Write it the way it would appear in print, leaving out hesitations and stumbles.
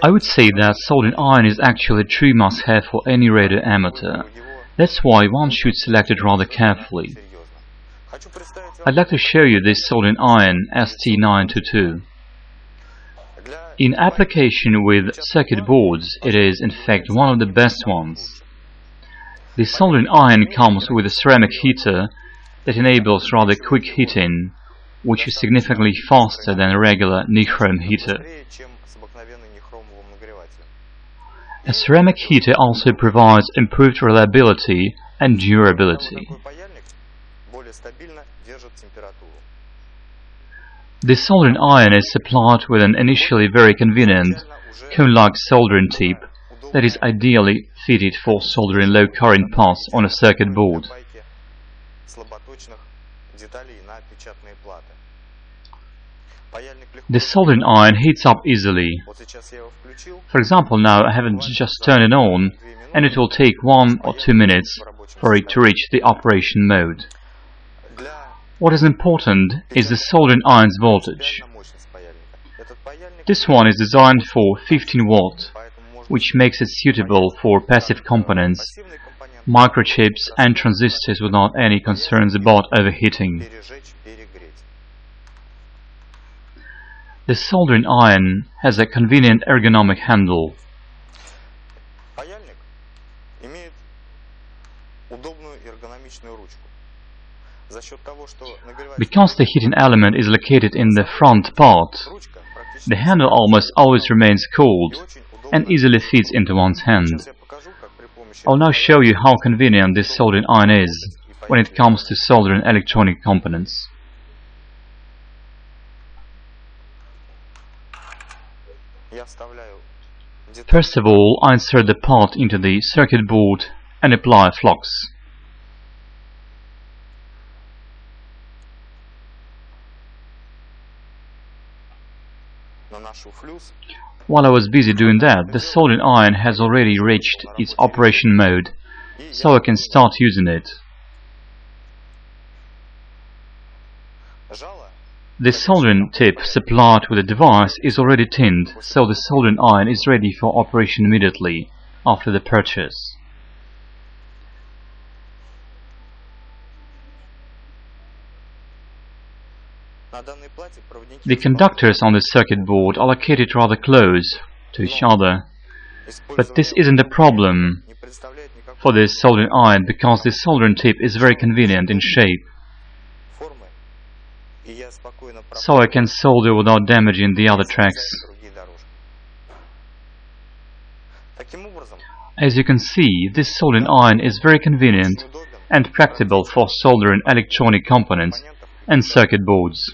I would say that soldering iron is actually a true must-have for any radio amateur. That's why one should select it rather carefully. I'd like to show you this soldering iron СТ-922. In application with circuit boards, it is in fact one of the best ones. The soldering iron comes with a ceramic heater that enables rather quick heating, which is significantly faster than a regular nichrome heater. A ceramic heater also provides improved reliability and durability. The soldering iron is supplied with an initially very convenient cone-like soldering tip that is ideally fitted for soldering low current paths on a circuit board. The soldering iron heats up easily. For example, now I haven't just turned it on, and it will take 1 or 2 minutes for it to reach the operation mode. What is important is the soldering iron's voltage. This one is designed for 15 watt, which makes it suitable for passive components, microchips and transistors without any concerns about overheating. The soldering iron has a convenient ergonomic handle. Because the heating element is located in the front part, the handle almost always remains cold and easily fits into one's hand. I'll now show you how convenient this soldering iron is when it comes to soldering electronic components. First of all, I insert the part into the circuit board and apply flux. While I was busy doing that, the soldering iron has already reached its operation mode, so I can start using it. The soldering tip supplied with the device is already tinned, so the soldering iron is ready for operation immediately after the purchase. The conductors on the circuit board are located rather close to each other, but this isn't a problem for this soldering iron because the soldering tip is very convenient in shape, so I can solder without damaging the other tracks. As you can see, this soldering iron is very convenient and practicable for soldering electronic components and circuit boards.